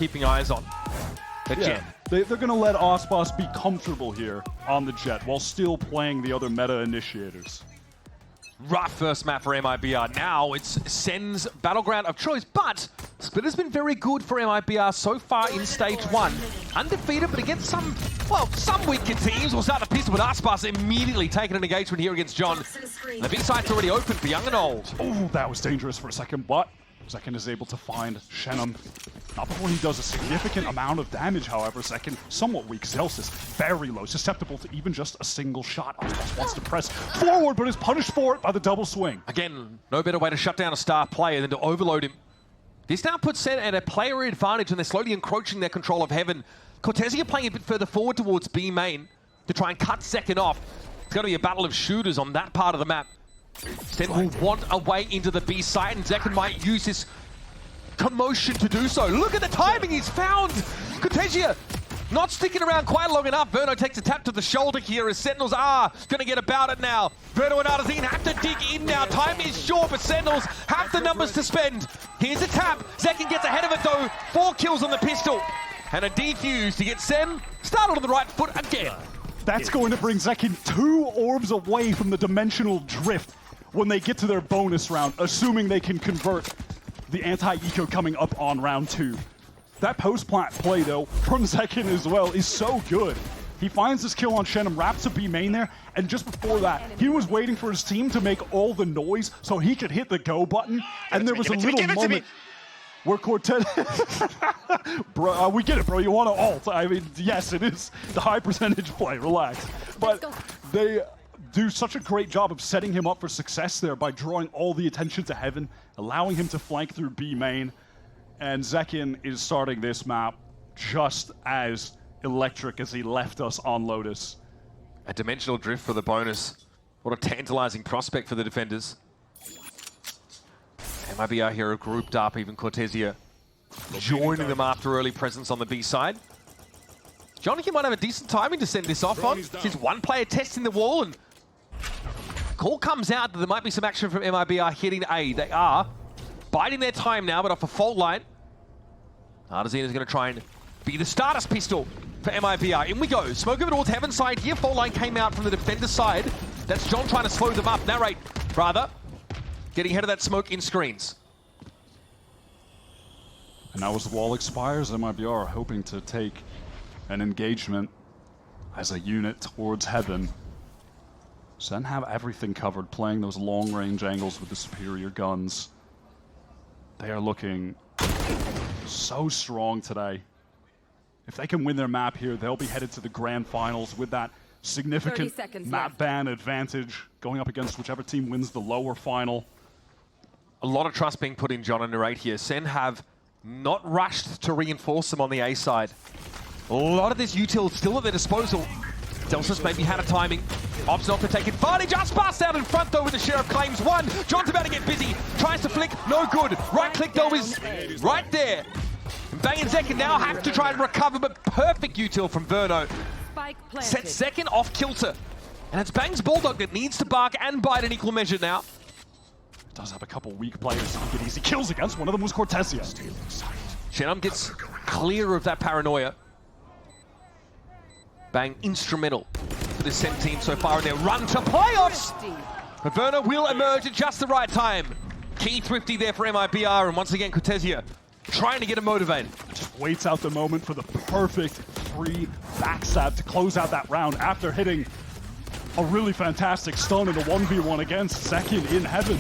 keeping eyes on. The Jet. They're going to let Ospas be comfortable here on the Jet while still playing the other meta initiators. Rough first map for MIBR. Now it's SEN's battleground of choice, but Split has been very good for MIBR so far in stage 1. Undefeated, but against some weaker teams. We'll start the pistol with Aspas immediately taking an engagement here against John. And the big site's already open for Young and Old. Oh, that was dangerous for a second, but Zekin is able to find Shenum. Not before he does a significant amount of damage, however. Zekin, somewhat weak. Zelsis, very low, susceptible to even just a single shot. Ospas wants to press forward, but is punished for it by the double swing. Again, no better way to shut down a star player than to overload him. This now puts Sen at a player advantage, and they're slowly encroaching their control of Heaven. Cortesia playing a bit further forward towards B main to try and cut Zekin off. It's going to be a battle of shooters on that part of the map. Sen will want a way into the B site, and Zekin might use his commotion to do so. Look at the timing he's found! Cortesia not sticking around quite long enough. Verno takes a tap to the shoulder here as Sentinels are going to get about it now. Verno and Artazine have to dig in now. Time is short, but Sentinels have the numbers to spend. Here's a tap. Zekin gets ahead of it though. 4 kills on the pistol. And a defuse to get Sen started on the right foot again. That's going to bring Zekin 2 orbs away from the dimensional drift when they get to their bonus round, assuming they can convert the anti-eco coming up on round 2. That post-plant play, though, from Zekin as well is so good. He finds this kill on Shenum, wraps a B main there, and just before that, he was waiting for his team to make all the noise so he could hit the go button, and there was a little moment where Cortez... Bro, we get it, bro. You want to ult. I mean, yes, it is the high percentage play. Relax. But they do such a great job of setting him up for success there by drawing all the attention to Heaven, allowing him to flank through B main. And Zekin is starting this map just as electric as he left us on Lotus. A dimensional drift for the bonus. What a tantalizing prospect for the defenders. MIBR here are grouped up, even Cortesia joining them after early presence on the B side. Jonathan might have a decent timing to send this off on. He's one player testing the wall, and call comes out that there might be some action from MIBR hitting A. They are biding their time now, but off a fault line. Artazine is going to try and be the starter's pistol for MIBR. In we go. Smoke over towards Heaven side here. Fault line came out from the defender side. That's John trying to slow them up. Narrate, rather. Getting ahead of that smoke in screens. And now as the wall expires, MIBR are hoping to take an engagement as a unit towards Heaven. Sen have everything covered, playing those long-range angles with the superior guns. They are looking so strong today. If they can win their map here, they'll be headed to the grand finals with that significant map ban advantage, going up against whichever team wins the lower final. A lot of trust being put in John and Narrate here. Sen have not rushed to reinforce them on the A side. A lot of this util still at their disposal. Delsus maybe had a timing. Opts not to take advantage. Aspas out in front though with the Sheriff claims 1. John's about to get busy. Tries to flick. No good. Right click though is right there. Bang and Zekin now have to try and recover, but perfect util from Verno. Sets Zekin off kilter. And it's Bang's Bulldog that needs to bark and bite in equal measure now. Does have a couple weak players to get easy kills against. One of them was Cortesia. Shenum gets clear of that paranoia. Bang instrumental for the SEN team so far in their run to playoffs. But Verno will emerge at just the right time. Key thrifty there for MIBR, and once again Cortesia trying to get him motivated. Just waits out the moment for the perfect free backstab to close out that round after hitting a really fantastic stun in a 1v1 against Zekin in Heaven.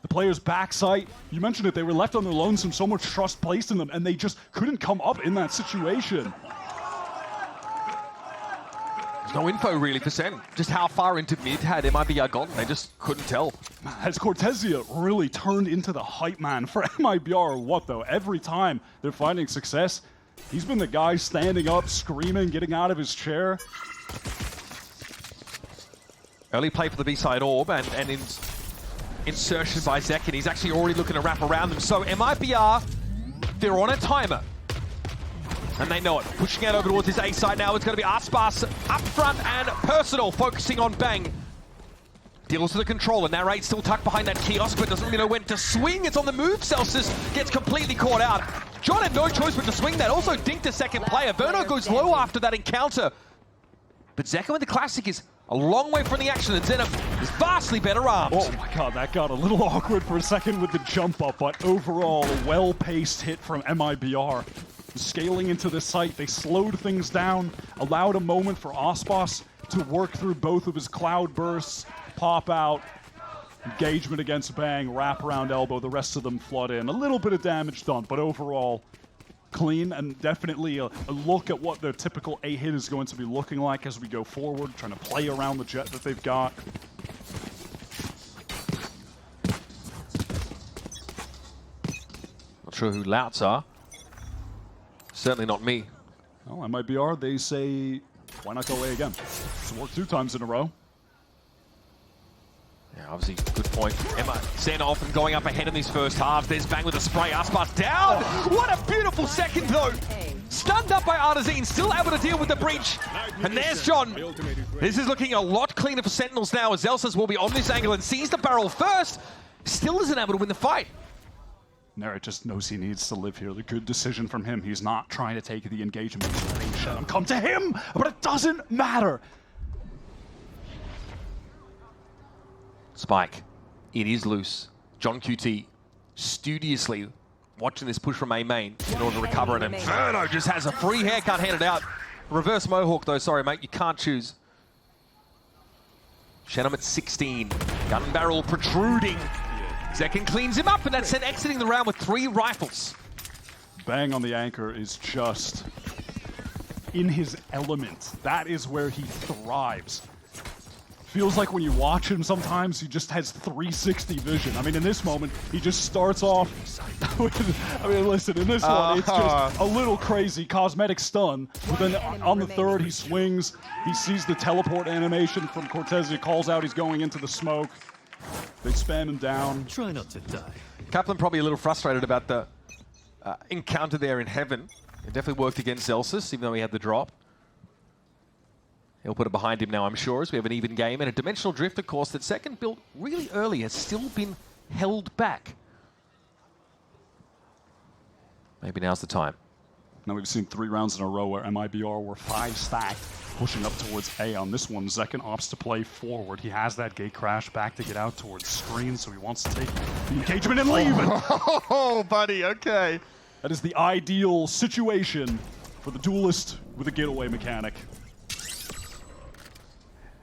The players' backside, you mentioned it, they were left on their lonesome, so much trust placed in them, and they just couldn't come up in that situation. There's no info really for Sen. Just how far into mid had MIBR gone, they just couldn't tell. Has Cortesia really turned into the hype man for MIBR or what though? Every time they're finding success, he's been the guy standing up, screaming, getting out of his chair. Early play for the B-side orb, and insertion by Zekin. He's actually already looking to wrap around them. So MIBR, they're on a timer. And they know it. Pushing out over towards his A side now. It's going to be Aspas up front and Personal focusing on Bang. Deals to the controller. Narrate still tucked behind that kiosk, but doesn't really know when to swing. It's on the move. Celsius gets completely caught out. John had no choice but to swing that. Also dinked a second player. Verno goes low after that encounter. But Zekken with the classic is a long way from the action, and Zenom is vastly better armed. Oh my god, that got a little awkward for a second with the jump up, but overall, a well-paced hit from MIBR. Scaling into the site, they slowed things down, allowed a moment for Osbos to work through both of his cloud bursts, pop out, engagement against Bang, wrap around elbow, the rest of them flood in. A little bit of damage done, but overall, clean, and definitely a look at what their typical A-hit is going to be looking like as we go forward, trying to play around the jet that they've got. Not sure who Louts are. Certainly not me. Well, MIBR, they say, why not go A again? It's worked 2 times in a row. Yeah, obviously, good point. Sen often going up ahead in these first halves. There's Bang with a spray. Aspas down. What a beautiful second, though. Stunned up by Artazine, still able to deal with the breach. And there's John. This is looking a lot cleaner for Sentinels now, as Zelsas will be on this angle and sees the barrel first. Still isn't able to win the fight. Nerrit just knows he needs to live here. The good decision from him. He's not trying to take the engagement. Come to him, but it doesn't matter. Spike, it is loose. John QT studiously watching this push from A main in order to recover it, and Verno just has a free haircut handed out. Reverse Mohawk though, sorry mate, you can't choose. Shenum at 16, gun barrel protruding. Zekken cleans him up, and that's Sen exiting the round with 3 rifles. Bang on the anchor is just in his element. That is where he thrives. Feels like when you watch him sometimes, he just has 360 vision. I mean, in this moment, he just starts off with, I mean, listen, in this one, it's just a little crazy. Cosmetic stun. But then on the third, he swings. He sees the teleport animation from Cortezia, calls out he's going into the smoke. They spam him down. Try not to die. Kaplan probably a little frustrated about the encounter there in heaven. It definitely worked against Zelsas, even though he had the drop. He'll put it behind him now, I'm sure, as we have an even game. And a dimensional drift, of course, that second built really early has still been held back. Maybe now's the time. Now we've seen 3 rounds in a row where MIBR were 5 stacked, pushing up towards A. On this one, Zekken opts to play forward. He has that gate crash back to get out towards screen, so he wants to take the engagement and leave it. Oh, buddy, okay. That is the ideal situation for the duelist with a getaway mechanic.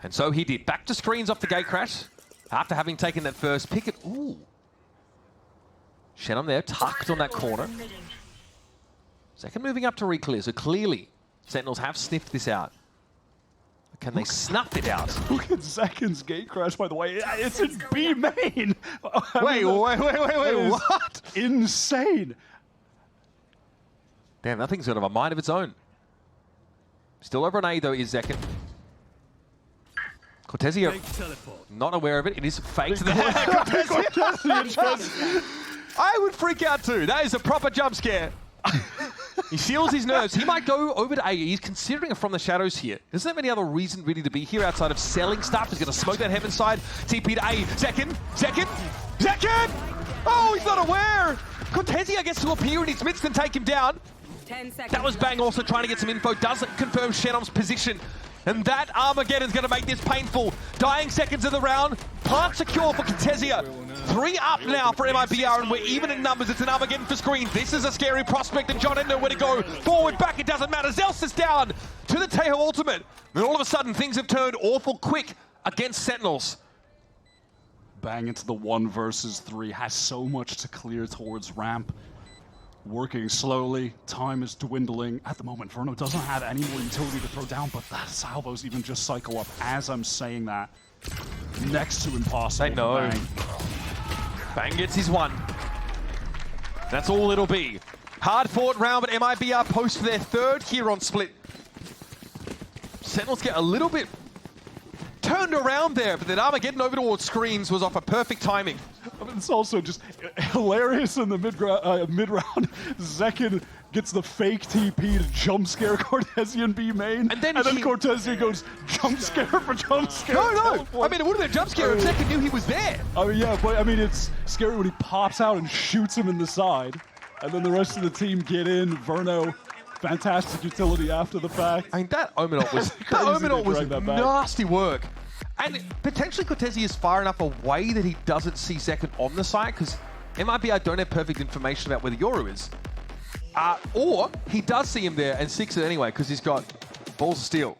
And so he did. Back to screens off the gate crash after having taken that first picket. Ooh. Shenum there, tucked on that corner. Zekken moving up to reclear, so clearly Sentinels have sniffed this out. But can they snuff it out? Look at Zekken's gate crash, by the way. It's in B main. Wait, what? Insane. Damn, that thing's got a mind of its own. Still over an A, though, is Zekken. Cortezia, not aware of it. It is faked. I would freak out too. That is a proper jump scare. He seals his nerves. He might go over to A. He's considering it from the shadows here. Doesn't have any other reason really to be here outside of selling stuff. He's going to smoke that heaven side. TP to A. Zekken! Oh, he's not aware! Cortezia gets to appear in his midst and take him down. 10 seconds. That was Bang also trying to get some info. Doesn't confirm Shenum's position. And that Armageddon's going to make this painful. Dying seconds of the round. Plant secure for Cortezia. 3 up now for MIBR, and we're even in numbers. It's an Armageddon for screens. This is a scary prospect, and John didn't know where to go. Forward, back, it doesn't matter. Zelsas down to the Tejo ultimate. And all of a sudden, things have turned awful quick against Sentinels. Bang into the 1 versus 3. Has so much to clear towards ramp. Working slowly, time is dwindling. At the moment, Verno doesn't have any more utility to throw down, but that salvos even just cycle up as I'm saying that. Next to impossible. I know. Bang. Bang gets his 1. That's all it'll be. Hard fought round, but MIBR post for their 3rd here on split. Sentinels get a little bit turned around there, but then Armageddon over towards screens was off a perfect timing. I mean, it's also just hilarious in the mid-round. Zekken gets the fake TP to jump scare Cortezia in B main, and then Cortezia goes jump scare for jump scare. No. I mean, it would have been a jump scare if Zekken knew he was there. I mean, yeah, but I mean, it's scary when he pops out and shoots him in the side. And then the rest of the team get in. Verno, fantastic utility after the fact. I mean, that Omenot was nasty work. And potentially Cortese is far enough away that he doesn't see Zekken on the site, because MIBR don't have perfect information about where the Yoru is. Or he does see him there and seeks it anyway, because he's got balls of steel.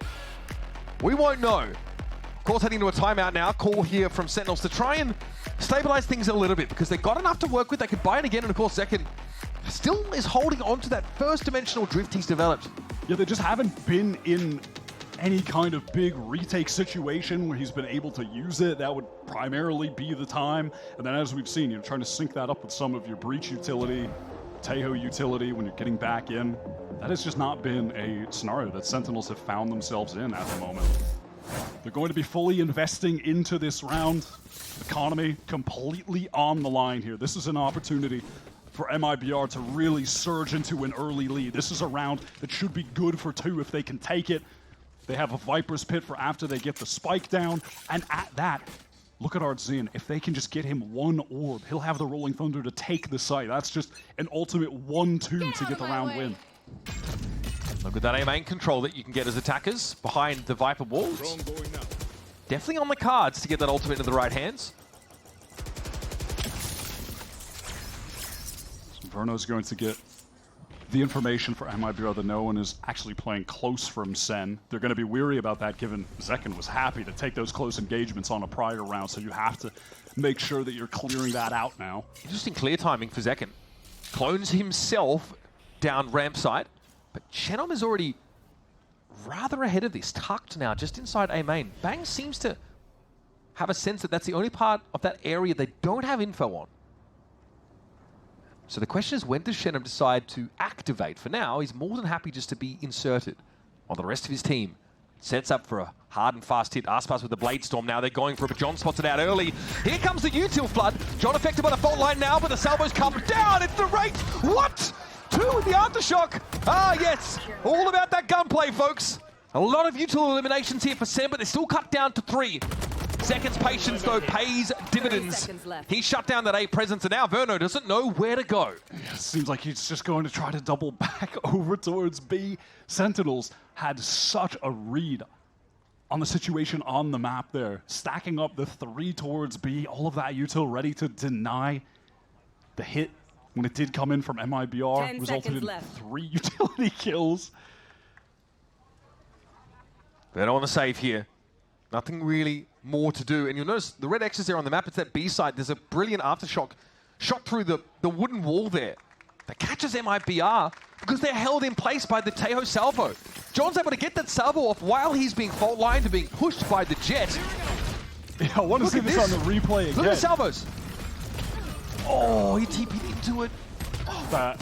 We won't know. Of course, heading to a timeout now. Call here from Sentinels to try and stabilize things a little bit, because they've got enough to work with. They could buy it again, and of course, Zekken still is holding on to that first dimensional drift he's developed. Yeah, they just haven't been in any kind of big retake situation where he's been able to use it. That would primarily be the time. And then as we've seen, you're trying to sync that up with some of your breach utility, Taeho utility when you're getting back in. That has just not been a scenario that Sentinels have found themselves in at the moment. They're going to be fully investing into this round. Economy completely on the line here. This is an opportunity for MIBR to really surge into an early lead. This is a round that should be good for 2 if they can take it. They have a Viper's Pit for after they get the spike down. And at that, look at Artzin. If they can just get him 1 orb, he'll have the Rolling Thunder to take the site. That's just an ultimate 1-2 to get the round win. Look at that A-main control that you can get as attackers behind the Viper walls. Definitely on the cards to get that ultimate into the right hands. Verno's going to get the information for MIBR that no one is actually playing close from SEN. They're going to be weary about that, given Zekken was happy to take those close engagements on a prior round, so you have to make sure that you're clearing that out now. Interesting clear timing for Zekken. Clones himself down ramp side, but Chenom is already rather ahead of this, tucked now, just inside A main. Bang seems to have a sense that that's the only part of that area they don't have info on. So the question is, when does Chenom decide to activate? For now, he's more than happy just to be inserted, while the rest of his team sets up for a hard and fast hit. Aspas with the Blade Storm now. They're going for it, but John spots it out early. Here comes the util flood. John affected by the fault line now, but the salvos come down. It's the rate. What? 2 with the aftershock. Ah, yes. All about that gunplay, folks. A lot of util eliminations here for Sen, but they're still cut down to 3. Zekken's patience, though, pays dividends. He shut down that A presence, and now Verno doesn't know where to go. Yeah, seems like he's just going to try to double back over towards B. Sentinels had such a read on the situation on the map there. Stacking up the 3 towards B, all of that util ready to deny the hit when it did come in from MIBR, resulted in 3 utility kills. Verno on the save here. Nothing really more to do. And you'll notice the red X is there on the map. It's that B side. There's a brilliant aftershock shot through the wooden wall there that catches MIBR because they're held in place by the Taeho salvo. John's able to get that salvo off while he's being fault lined and being pushed by the Jet. Yeah, I want to see this on the replay again. Look at the salvos. Oh, he TP'd into it. Oh, that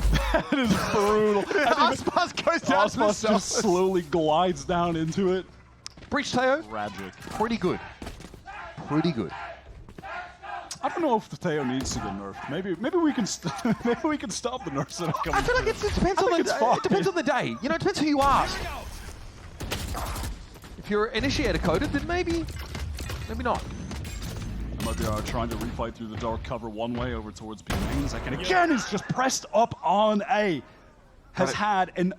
is brutal. Aspas goes down to the Aspas just slowly glides down into it. Breach Taeho, Tragic. pretty good. Pretty good. I don't know if the Taeho needs to get nerfed. Maybe we can maybe we can stop the nerfs that are coming. I feel like it depends on it depends on the day. You know, it depends who you ask. If you're initiator coded, then maybe not. MIBR trying to refight through the dark cover one way over towards B main. Zekken again is just pressed up on A. Has had an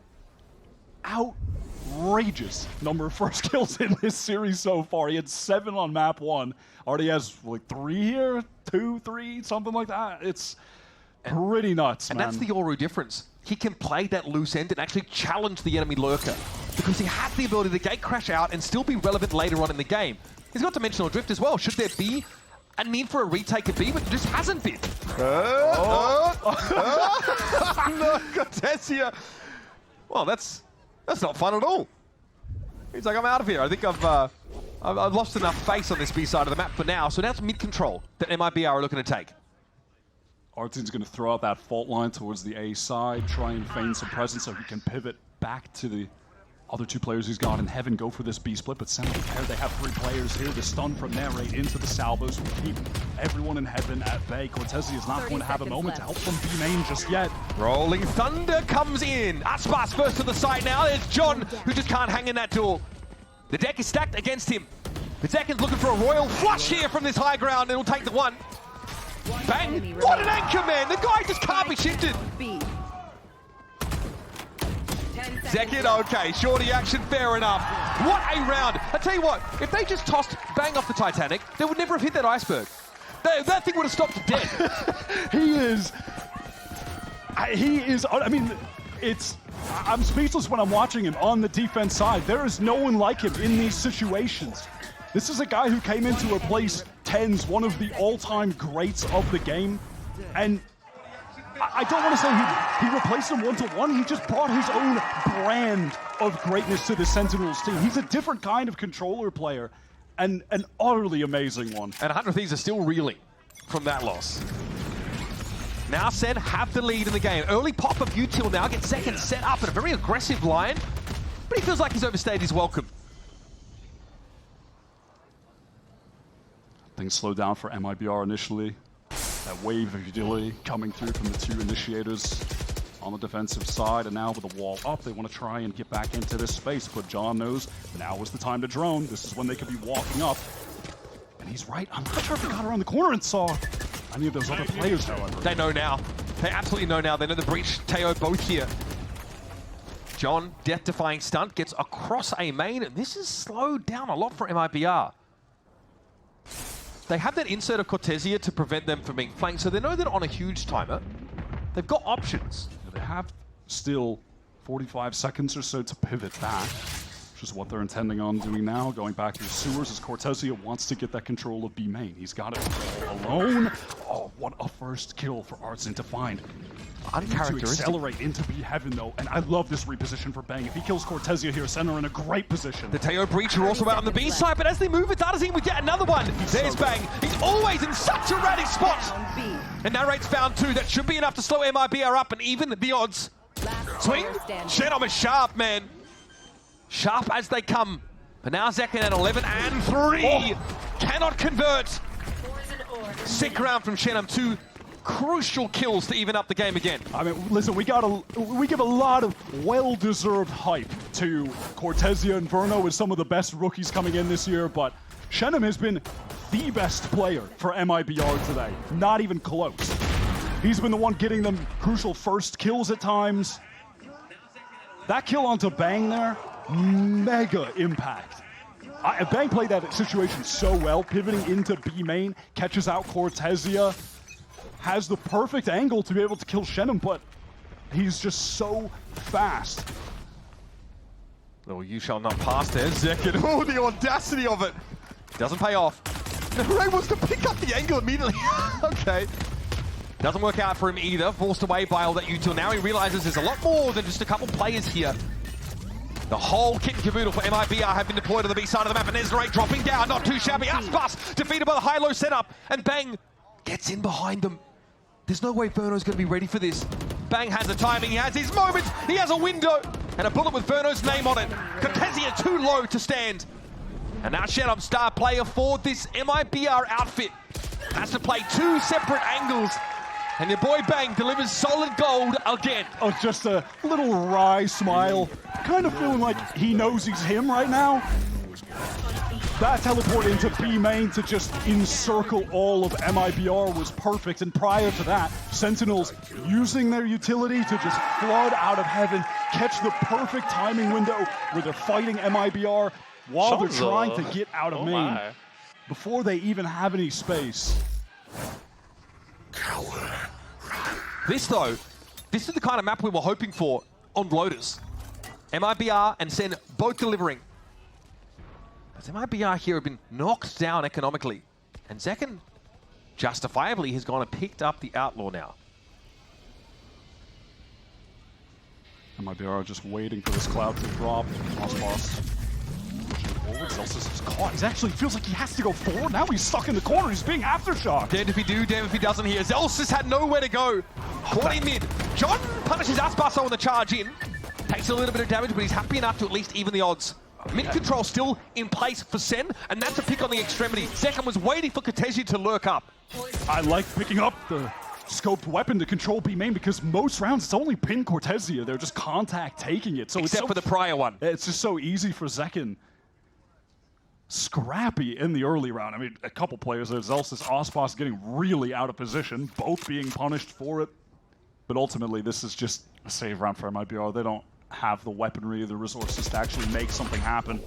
outrageous number of first kills in this series so far. He had 7 on map 1. Already has like 3 here, 2, 3, something like that. It's pretty nuts, and man. that's the Yoru difference. He can play that loose end and actually challenge the enemy lurker because he has the ability to gate crash out and still be relevant later on in the game. He's got dimensional drift as well. Should there be a need for a retake at B, but it just hasn't been. No, Cortesia. Well, that's not fun at all. He's like, I'm out of here. I think I've lost enough face on this B side of the map for now. So now it's mid control that MIBR are looking to take. Artin's going to throw out that fault line towards the A side, try and feign some presence so he can pivot back to the other 2 players he's got in heaven, go for this B split, but send prepared. They have 3 players here. The stun from there right into the salvos will keep everyone in heaven at bay. Cortese is not going to have a moment to help them B main just yet. Rolling Thunder comes in. Aspas first to the side now. There's John, who just can't hang in that duel. The deck is stacked against him. Zekken's looking for a royal flush here from this high ground. It'll take the 1. Bang! What an anchor, man! The guy just can't be shifted. Second, okay, shorty action, fair enough. What a round. I tell you what, if they just tossed Bang off the Titanic, they would never have hit that iceberg. That thing would have stopped dead. He is, I mean, I'm speechless when I'm watching him on the defense side. There is no one like him in these situations. This is a guy who came in to replace TenZ, one of the all-time greats of the game. And I don't want to say he replaced him one-to-one. He just brought his own brand of greatness to the Sentinels team. He's a different kind of controller player, and an utterly amazing one. And 100 Thieves are still reeling from that loss. Now SEN have the lead in the game. Early pop of Util now gets second set up in a very aggressive line, but he feels like he's overstayed his welcome. Things slowed down for MIBR initially. That wave of utility coming through from the two initiators on the defensive side, and now with the wall up, they want to try and get back into this space, but John knows now is the time to drone. This is when they could be walking up. And he's right, I'm not sure if he got around the corner and saw any of those other players, however. They know now. They absolutely know now. They know the breach, Teo both here. John, death-defying stunt, gets across a main, and this is slowed down a lot for MIBR. They have that insert of Cortesia to prevent them from being flanked, so they know that on a huge timer, they've got options. They have still 45 seconds or so to pivot back, which is what they're intending on doing now, going back through sewers as Cortesia wants to get that control of B main. He's got it alone. Oh, what a first kill for Artsin to find. To accelerate into B heaven though, and I love this reposition for Bang. If he kills Cortesia here, Sen are in a great position. The Teo breach are also out on the B side, but as they move, Data's we get another one. There's so Bang. He's always in such a ratty spot. And Narrate's found two. That should be enough to slow MIBR up and even the odds. Swing. Shenom is sharp, man. Sharp as they come. But now Zekin at 11 and 3. Oh. Cannot convert. Sick round from Shenom. Two crucial kills to even up the game again. I mean, listen, we give a lot of well-deserved hype to Cortesia and Verno as some of the best rookies coming in this year, but Shenom has been the best player for MIBR today. Not even close. He's been the one getting them crucial first kills at times. That kill onto Bang there, mega impact. Bang played that situation so well, pivoting into B main, catches out Cortesia, has the perfect angle to be able to kill Shenom, but he's just so fast. Oh, you shall not pass there, Zekin. Oh, the audacity of it. Doesn't pay off. Ray wants to pick up the angle immediately. Okay. Doesn't work out for him either. Forced away by all that Util. Now he realizes there's a lot more than just a couple players here. The whole kit and caboodle for MIBR have been deployed on the B side of the map, and there's Ray dropping down. Not too shabby. Aspas defeated by the high-low setup, and Bang gets in behind them. There's no way Verno's going to be ready for this. Bang has the timing, he has his moment, he has a window, and a bullet with Verno's name on it. Cortesia too low to stand. And now Shenom, star player for this MIBR outfit, has to play two separate angles. And your boy Bang delivers solid gold again. Oh, just a little wry smile. Kind of feeling like he knows he's him right now. That teleport into B main to just encircle all of MIBR was perfect, and prior to that, Sentinels using their utility to just flood out of heaven, catch the perfect timing window where they're fighting MIBR while they're trying to get out of main before they even have any space. This though, this is the kind of map we were hoping for on Lotus. MIBR and SEN both delivering. As MIBR here have been knocked down economically. And Zekin, justifiably, has gone and picked up the Outlaw now. MIBR just waiting for this cloud to drop. Aspas pushing forward. Zelsis is caught. He actually feels like he has to go forward. Now he's stuck in the corner. He's being aftershocked. Damned if he do, damned if he doesn't here. Zelsis had nowhere to go. Caught in mid. John punishes Aspas on the charge in. Takes a little bit of damage, but he's happy enough to at least even the odds. Mid control still in place for SEN, and that's a pick on the extremity. Zekin was waiting for Cortesia to lurk up. I like picking up the scoped weapon to control B main because most rounds it's only pin Cortesia. They're just contact taking it. So except for the prior one. It's just so easy for Zekin. Scrappy in the early round. I mean, a couple players there. Zelsis, Aspas getting really out of position, both being punished for it. But ultimately, this is just a save round for MIBR. They don't have the weaponry or the resources to actually make something happen.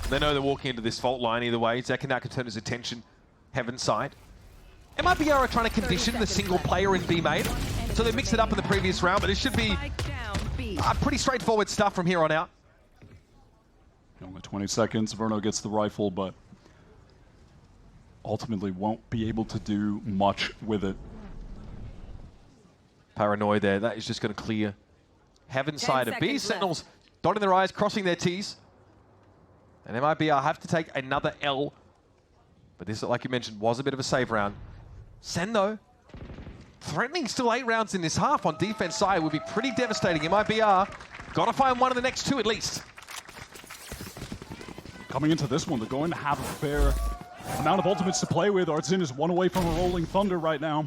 They know they're walking into this fault line either way. Zek now can turn his attention heaven side. MIBR are trying to condition the single player in B main, so they mixed it up in the previous round, but it should be pretty straightforward stuff from here on out. Only 20 seconds, Verno gets the rifle, but ultimately won't be able to do much with it. Paranoid there, that is just going to clear heaven side of B. Sentinels dotting their I's, crossing their T's. And MIBR have to take another L. But this, like you mentioned, was a bit of a save round. Sen, though, threatening still 8 rounds in this half on defense side would be pretty devastating. MIBR got to find one of the next 2 at least. Coming into this one, they're going to have a fair amount of ultimates to play with. Artzin is 1 away from a Rolling Thunder right now.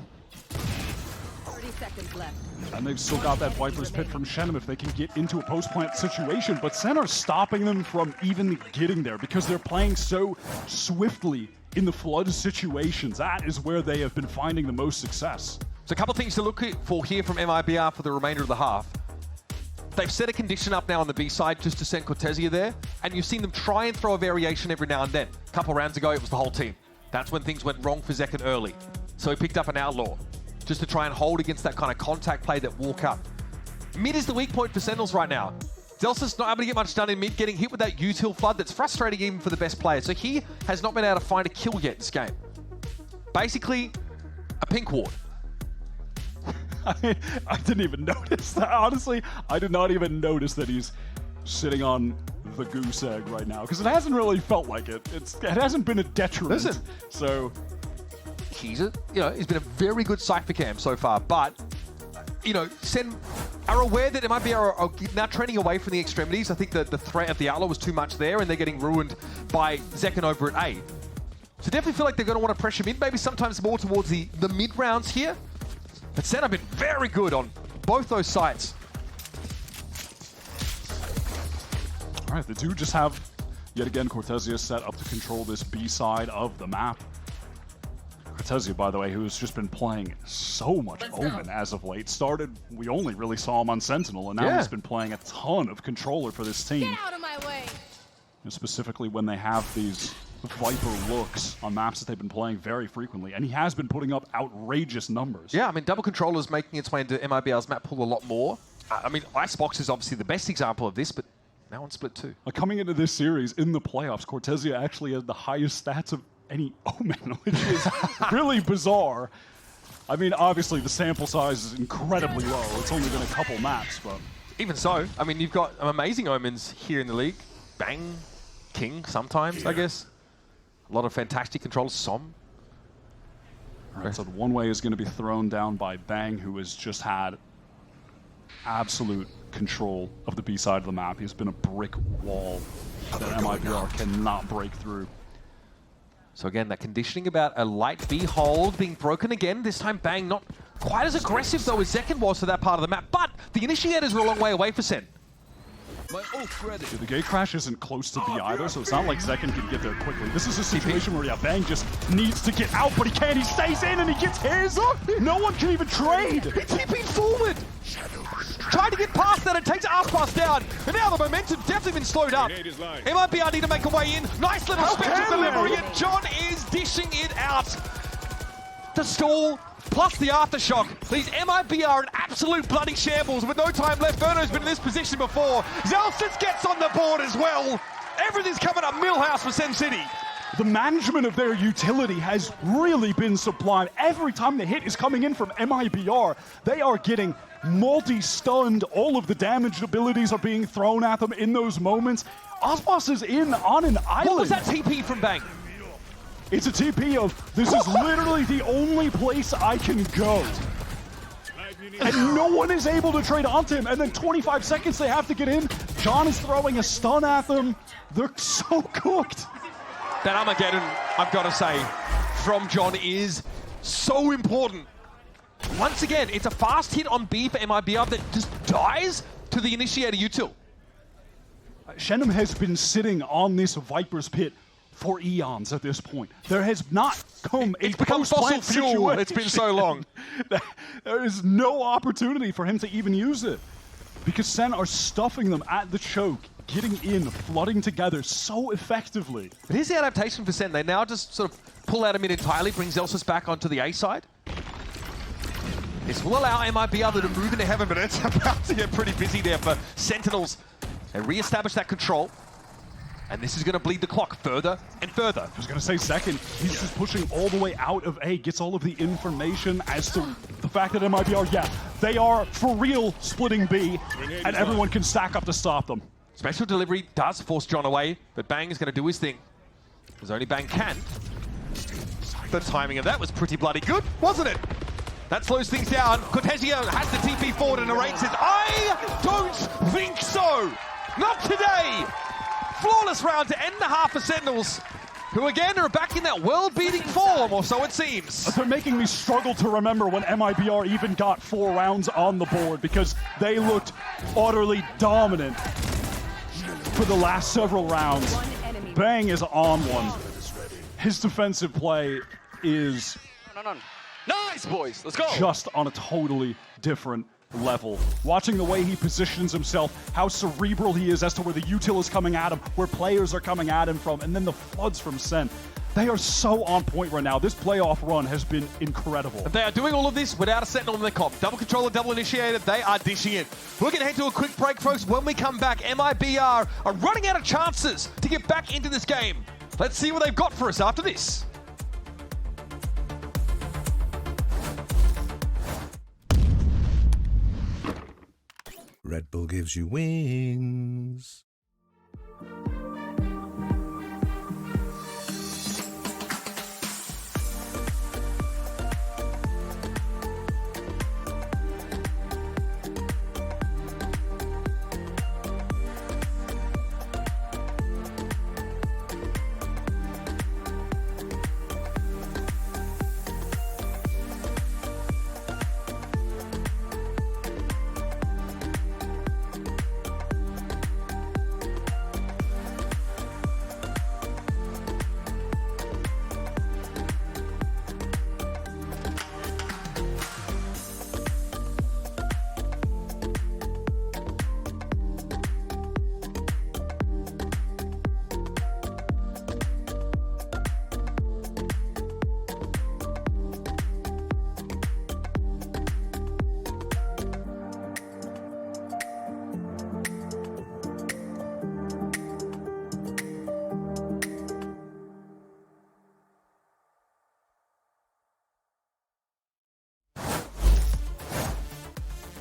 30 seconds left. And they've still got that Viper's Pit from Shenum if they can get into a post-plant situation. But Sen are stopping them from even getting there because they're playing so swiftly in the flood situations. That is where they have been finding the most success. So a couple of things to look for here from MIBR for the remainder of the half. They've set a condition up now on the B side just to send Cortesia there, and you've seen them try and throw a variation every now and then. A couple rounds ago, it was the whole team. That's when things went wrong for Zekin early. So he picked up an Outlaw, just to try and hold against that kind of contact play that walk up. Mid is the weak point for Sentinels right now. Delsa's not able to get much done in mid, getting hit with that util flood that's frustrating even for the best player. So he has not been able to find a kill yet this game. Basically, a pink ward. I didn't even notice that. Honestly, I did not even notice that he's sitting on the goose egg right now, because it hasn't really felt like it. It hasn't been a detriment. Listen. So He's been a very good Cypher cam so far, but Sen are aware that MIBR are now trending away from the extremities. I think the threat of the Outlaw was too much there, and they're getting ruined by Zekin over at A. So definitely feel like they're going to want to pressure mid, maybe sometimes more towards the mid rounds here. But Sen have been very good on both those sites. all right, the two just have yet again Cortesia set up to control this B side of the map. Cortesia, by the way, who has just been playing so much Omen as of late. We only really saw him on Sentinel, and now he's been playing a ton of controller for this team. Get out of my way! And specifically when they have these Viper looks on maps that they've been playing very frequently, and he has been putting up outrageous numbers. Yeah, I mean, double controller's making its way into MIBR's map pool a lot more. I mean, Icebox is obviously the best example of this, but now on split too. Coming into this series, in the playoffs, Cortesia actually has the highest stats of any Omen, which is really bizarre. I mean, obviously the sample size is incredibly low. It's only been a couple maps, but... Even so, I mean, you've got amazing Omens here in the league. Bang, King sometimes, I guess. A lot of fantastic controls. Som. All right, so the one way is going to be thrown down by Bang, who has just had absolute control of the B side of the map. He's been a brick wall that MIBR cannot break through. So again, that conditioning about a light B hold being broken again. This time Bang not quite as aggressive though as Zekin was for that part of the map, but the initiators were a long way away for Sen. The gate crash isn't close to B either, so it's not like Zekin can get there quickly. This is a situation where, yeah, Bang just needs to get out, but he can't. He stays in and he gets his. No one can even trade. He TP'd forward. Trying to get past that, it takes Arthas down. And now the momentum definitely been slowed up. MIBR need to make a way in. Nice little special delivery, and John is dishing it out. The stall plus the aftershock. These MIBR are an absolute bloody shambles with no time left. Verno's been in this position before. Zelsitz gets on the board as well. Everything's coming up Millhouse for Sen City. The management of their utility has really been sublime. Every time the hit is coming in from MIBR, they are getting multi-stunned. All of the damaged abilities are being thrown at them in those moments. Osmos is in on an island. What was that TP from Bang? It's a TP of, this is literally the only place I can go. And no one is able to trade onto him. And then 25 seconds they have to get in. John is throwing a stun at them. They're so cooked. That Armageddon, I've got to say, from John is so important. Once again, it's a fast hit on B for MIBR that just dies to the initiator util. Shenum has been sitting on this Viper's Pit for eons at this point. There has not come a fossil fuel. It's been so long. There is no opportunity for him to even use it. because Sen are stuffing them at the choke, getting in, flooding together so effectively. But here's the adaptation for Sen. They now just sort of pull out a mid entirely, brings Elsus back onto the A side. This will allow MIBR to move into heaven, but it's about to get pretty busy there for Sentinels. They re-establish that control, and this is going to bleed the clock further and further. I was going to say second, he's just pushing all the way out of A, gets all of the information as to the fact that MIBR, yeah, they are for real splitting B, and everyone can stack up to stop them. Special delivery does force John away, but Bang is going to do his thing, because only Bang can. The timing of that was pretty bloody good, wasn't it? That slows things down. Cortesio has the TP forward and narrates it. I don't think so. Not today. Flawless round to end the half for Sentinels, who again are back in that world-beating form, or so it seems. They're making me struggle to remember when MIBR even got 4 rounds on the board, because they looked utterly dominant for the last several rounds. Bang is on one. His defensive play is Nice, boys. Let's go. just on a totally different level. Watching the way he positions himself, how cerebral he is as to where the util is coming at him, where players are coming at him from, and then the floods from Sen. They are so on point right now. This playoff run has been incredible. They are doing all of this without a Sentinel in their comp. Double controller, double initiator, they are dishing it. We're going to head to a quick break, folks. When we come back, MIBR are running out of chances to get back into this game. Let's see what they've got for us after this. Red Bull gives you wings.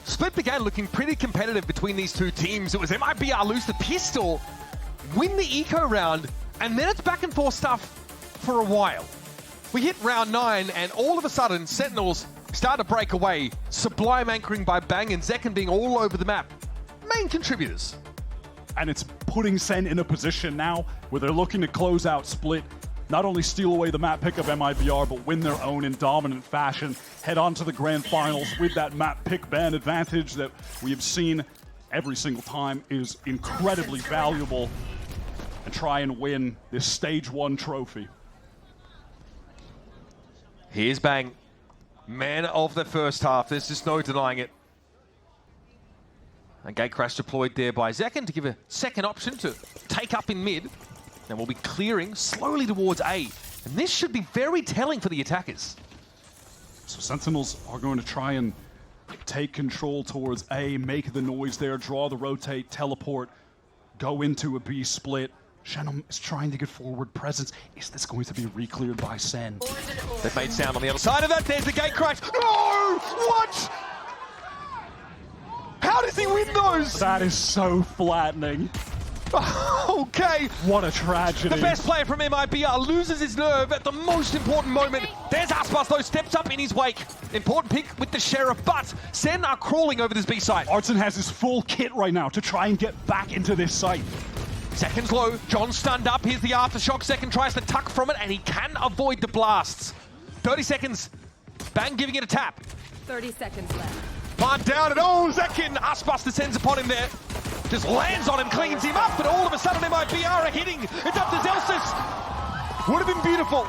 Split began looking pretty competitive between these two teams. It was MIBR lose the pistol, win the eco round, and then it's back and forth stuff for a while. We hit round 9, and all of a sudden, Sentinels start to break away. Sublime anchoring by Bang and Zekken being all over the map. Main contributors. And it's putting Sen in a position now where they're looking to close out Split, not only steal away the map pick of MIBR, but win their own in dominant fashion, head on to the grand finals with that map pick ban advantage that we have seen every single time is incredibly valuable, and try and win this Stage 1 trophy. Here's Bang, man of the first half. There's just no denying it. And gate crash deployed there by Zekken to give a second option to take up in mid. And we'll be clearing slowly towards A. And this should be very telling for the attackers. So Sentinels are going to try and take control towards A, make the noise there, draw the rotate, teleport, go into a B split. Shannon is trying to get forward presence. Is this going to be re-cleared by Sen? They've made sound on the other side of that. There's the gate crash. No! What? How does he win those? That is so flattening. Okay. What a tragedy. The best player from MIBR loses his nerve at the most important moment. There's Aspas though, steps up in his wake. Important pick with the Sheriff, but Sen are crawling over this B side. Artson has his full kit right now to try and get back into this site. Seconds low, John stunned up. Here's the aftershock. Second tries to tuck from it, and he can avoid the blasts. 30 seconds. Bang giving it a tap. 30 seconds left. Plant down, and oh, Zekken! Aspas descends upon him there. Just lands on him, cleans him up, but all of a sudden MIBR are hitting. It's up to Zelsis. Would have been beautiful.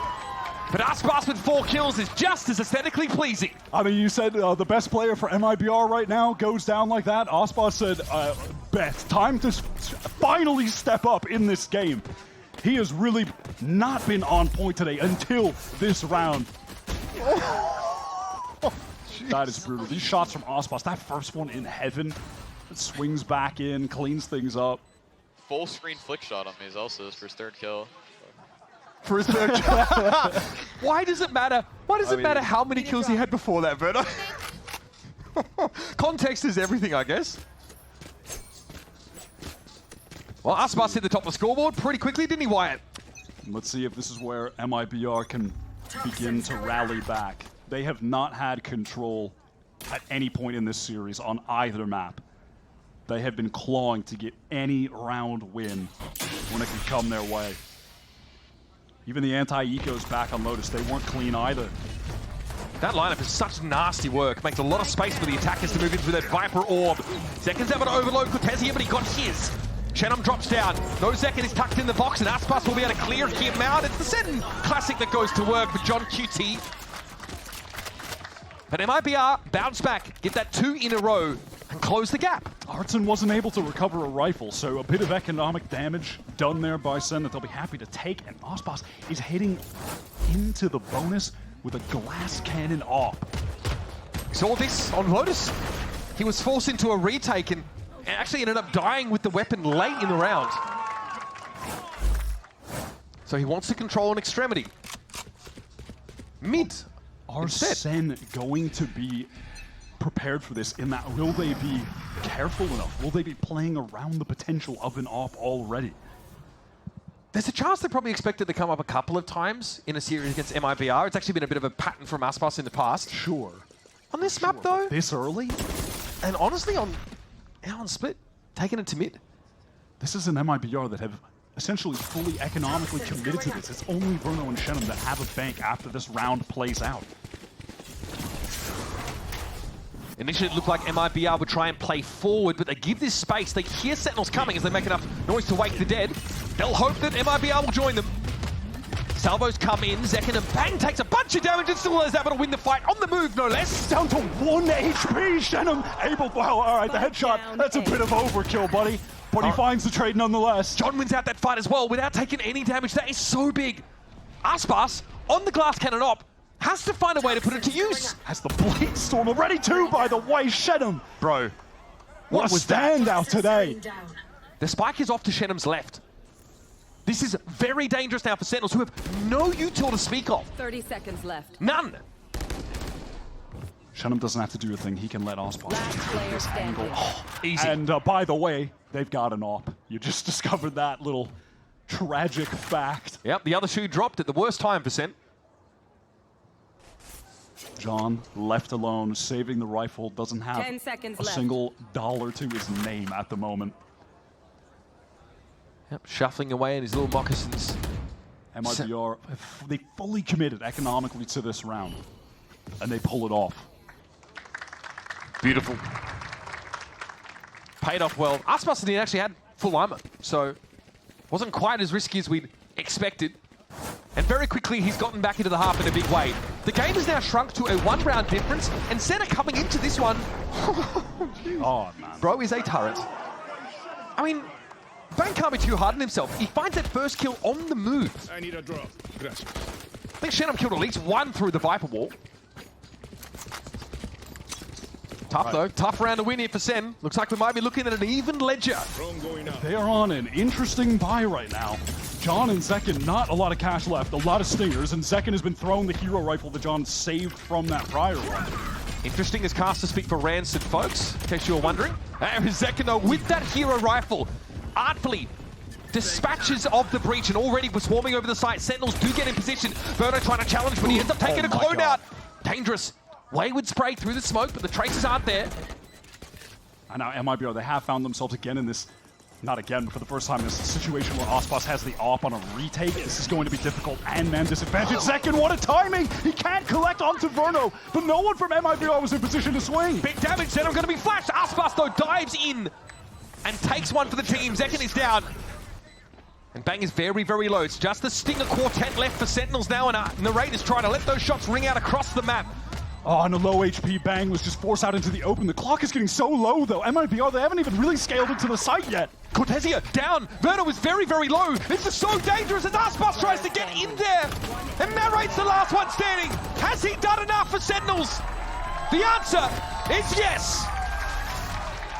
But Aspas with 4 kills is just as aesthetically pleasing. I mean, you said the best player for MIBR right now goes down like that. Aspas said, Beth, time to finally step up in this game. He has really not been on point today until this round. That is brutal. These shots from Aspas, that first one in heaven, it swings back in, cleans things up. Full screen flick shot on me is also for his 3rd kill. For his 3rd kill. Why does it matter? Why does it matter how many kills he had before that, Verno? Context is everything, I guess. Well, Aspas hit the top of the scoreboard pretty quickly, didn't he, Wyatt? Let's see if this is where MIBR can begin to rally back. They have not had control at any point in this series on either map. They have been clawing to get any round win when it could come their way. Even the anti-ecos back on Lotus, they weren't clean either. That lineup is such nasty work. Makes a lot of space for the attackers to move into that Viper Orb. Zekin's able to overload Cortezia, but he got his. Shenum drops down. No Zekin is tucked in the box, and Aspas will be able to clear him out. It's the Sen classic that goes to work for John QT. But MIBR bounce back, get that 2 in a row, and close the gap. Hartson wasn't able to recover a rifle, so a bit of economic damage done there by Sen that they'll be happy to take. And Aspas is heading into the bonus with a glass cannon op. Saw this on Lotus. He was forced into a retake and actually ended up dying with the weapon late in the round. So he wants to control an extremity. Mid. Are Sen going to be prepared for this in that will they be careful enough? Will they be playing around the potential of an op already? There's a chance they probably expect it to come up a couple of times in a series against MIBR. It's actually been a bit of a pattern from Aspas in the past. Sure. On this map though, This early? and honestly on Split, taking it to mid. This is an MIBR that have essentially fully economically committed to this. It's only Verno and Shenum that have a bank after this round plays out. Initially, it looked like MIBR would try and play forward, but they give this space. They hear Sentinels coming as they make enough noise to wake the dead. They'll hope that MIBR will join them. Salvos come in, Zekin and bang takes a bunch of damage and still is able to win the fight on the move, no less. Down to 1 HP, Shenum able, well, all right, the headshot, that's a bit of overkill, buddy. But he finds the trade nonetheless. John wins out that fight as well without taking any damage. That is so big. Aspas, on the glass cannon op, has to find a way to put it to use. Has the Blade Storm already too, by the way, Shenum. Bro, What a standout today. the spike is off to Shenum's left. This is very dangerous now for Sentinels, who have no util to speak of. 30 seconds left. None. Shenum doesn't have to do a thing. He can let Aspas Last player this standing. angle. Easy. And by the way, they've got an op. You just discovered that little tragic fact. Yep, the other shoe dropped at the worst time for Sen. John, left alone, saving the rifle, doesn't have 10 seconds a left. single dollar to his name at the moment. Yep, shuffling away in his little moccasins. MIBR, they fully committed economically to this round, and they pull it off. Beautiful. Paid off well. Aspas actually had full armor, so wasn't quite as risky as we'd expected. And very quickly, he's gotten back into the half in a big way. The game has now shrunk to a 1-round difference, and Senna coming into this one. Oh, man. Bro is a turret. I mean, Bang can't be too hard on himself. He finds that first kill on the move. I need a drop. Gracias. I think Shenum killed at least one through the Viper wall. Tough though, tough round to win here for Sen. Looks like we might be looking at an even ledger. Drone going out. They are on an interesting buy right now. John and Zekin, not a lot of cash left, a lot of stingers, and Zekin has been throwing the hero rifle that John saved from that prior one. Interesting as casters speak for Rancid, folks, in case you were wondering. And Zekin, though, with that hero rifle, artfully dispatches of the breach and already was swarming over the site. Sentinels do get in position. Verno trying to challenge, but he ends up taking a clone out. Dangerous. Wayward spray through the smoke, but the traces aren't there. And now MIBR, they have found themselves again in this, not again, but for the first time in this situation where Aspas has the op on a retake. This is going to be difficult and man disadvantage. Zekin, what a timing! He can't collect onto Verno, but no one from MIBR was in position to swing. Big damage, Zekin going to be flashed. Aspas, though, dives in and takes one for the team. Zekin is down. And Bang is very, very low. It's just the Stinger quartet left for Sentinels now, and Narrate is trying to let those shots ring out across the map. Oh, and a low HP Bang was just forced out into the open. The clock is getting so low, though. MIBR, they haven't even really scaled into the site yet. Cortesia down. Verno was very, very low. This is so dangerous as Aspas tries to get in there. And Narrate's the last one standing. Has he done enough for Sentinels? The answer is yes.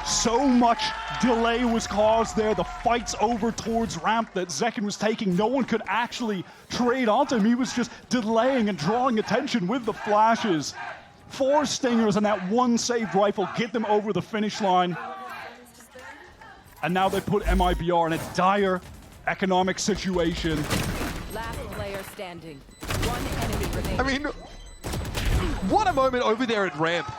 So much delay was caused there. The fight's over towards ramp that Zekin was taking. No one could actually trade onto him. He was just delaying and drawing attention with the flashes. 4 stingers and that 1 saved rifle get them over the finish line. And now they put MIBR in a dire economic situation. Last player standing. 1 enemy remaining. I mean, what a moment over there at ramp.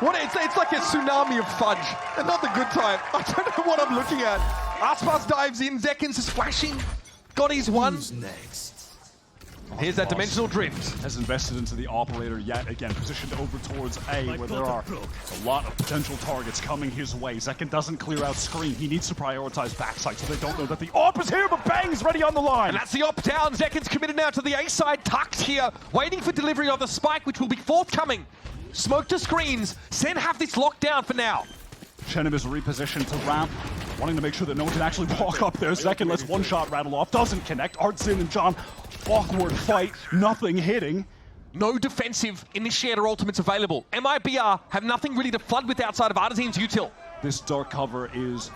It's like a tsunami of fudge, and not the good type. I don't know what I'm looking at. Aspas dives in, Zekins is flashing. Got his one. Who's next? Here's that dimensional drift. Has invested into the operator yet again, positioned over towards A, where there are a lot of potential targets coming his way. Zekin doesn't clear out screen. He needs to prioritize backside so they don't know that the op is here, but Bang is ready on the line. And that's the op down. Zekin's committed now to the A side, tucked here, waiting for delivery of the spike, which will be forthcoming. Smoke to screens. Sen have this locked down for now. Chenim is repositioned to ramp, wanting to make sure that no one can actually walk up there. Zekin lets 1 shot rattle off, doesn't connect. Artzin and John, awkward fight, nothing hitting. No defensive initiator ultimates available. MIBR have nothing really to flood with outside of Artisan's util. This dark cover is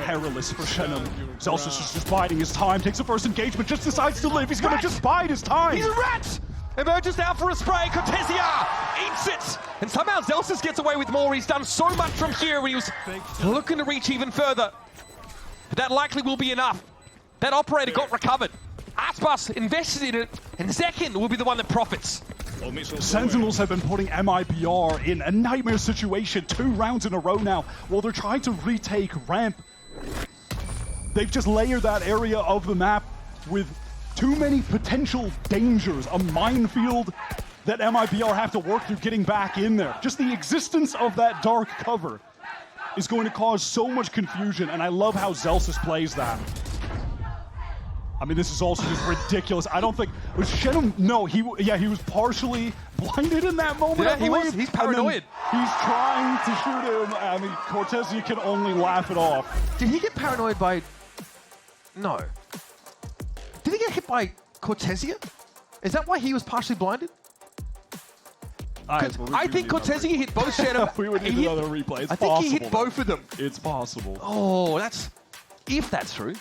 perilous for Chenim. Zelsus is just biding his time, takes the first engagement, just decides to live. He's gonna just bide his time. He's a rat! Emerges now for a spray. Cortesia eats it! And somehow Zelsus gets away with more. He's done so much from here when he was looking to reach even further. But that likely will be enough. That operator got recovered. Aspas invested in it, and Zekin will be the one that profits. Sentinels have been putting MIBR in a nightmare situation 2 rounds in a row now while they're trying to retake ramp. They've just layered that area of the map with too many potential dangers, a minefield that MIBR have to work through getting back in there. Just the existence of that dark cover is going to cause so much confusion, and I love how Zelsus plays that. I mean, this is also just ridiculous. I don't think, was Chenim? No, he was partially blinded in that moment. Yeah, I believe. he was. He's paranoid. He's trying to shoot him. I mean, Cortesia can only laugh it off. Did he get paranoid by... No. Did he get hit by Cortesia? Is that why he was partially blinded? I think Cortesia hit both Chenim. We would need another replay. It's I possible. think he hit both of them. It's possible. Oh, if that's true.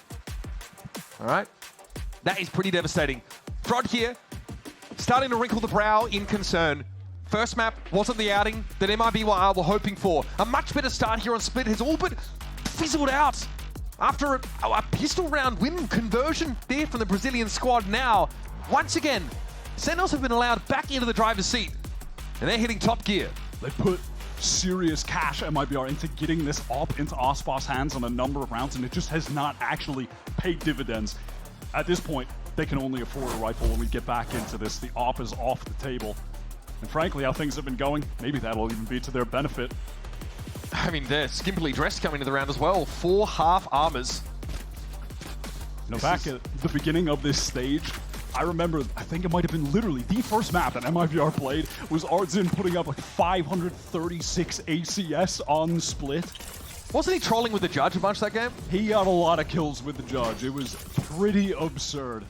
All right. That is pretty devastating. Frod here, starting to wrinkle the brow in concern. First map wasn't the outing that MIBR were hoping for. A much better start here on Split has all but fizzled out after a pistol round win conversion there from the Brazilian squad. Now, once again, Sentinels have been allowed back into the driver's seat, and they're hitting top gear. They put serious cash MIBR into getting this op into Aspas' hands on a number of rounds, and it just has not actually paid dividends. At this point, they can only afford a rifle when we get back into this. The op is off the table. And frankly, how things have been going, maybe that'll even be to their benefit. I mean, they're skimpily dressed coming to the round as well. 4 half armors. You know, back at the beginning of this stage, I remember, I think it might have been literally the first map that MIBR played was Artzin putting up like 536 ACS on Split. Wasn't he trolling with the judge a bunch that game? He got a lot of kills with the judge. It was pretty absurd.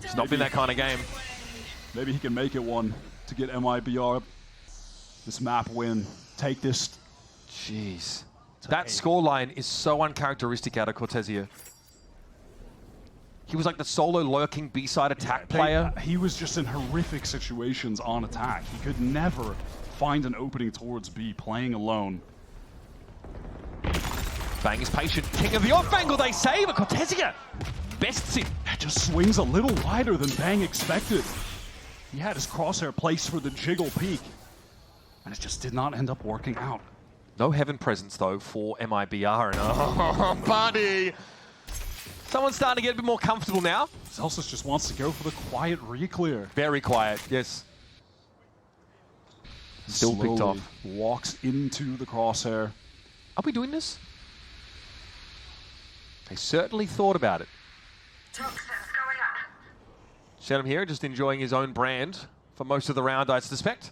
It's not been that kind of game. Maybe he can make it one to get MIBR this map win. Take this. Jeez. That scoreline is so uncharacteristic out of Cortesia. He was like the solo lurking B-side attack player. He was just in horrific situations on attack. He could never find an opening towards B playing alone. Bang is patient. King of the off angle, they save. And Cortesia bests it. It just swings a little wider than Bang expected. He had his crosshair placed for the jiggle peak, and it just did not end up working out. No heaven presence, though, for MIBR. And oh, buddy. Someone's starting to get a bit more comfortable now. Zelsus just wants to go for the quiet re-clear. Very quiet, yes. Still picked off. Walks into the crosshair. Are we doing this? They certainly thought about it. Toxins going up. Shenum here just enjoying his own brand for most of the round, I suspect.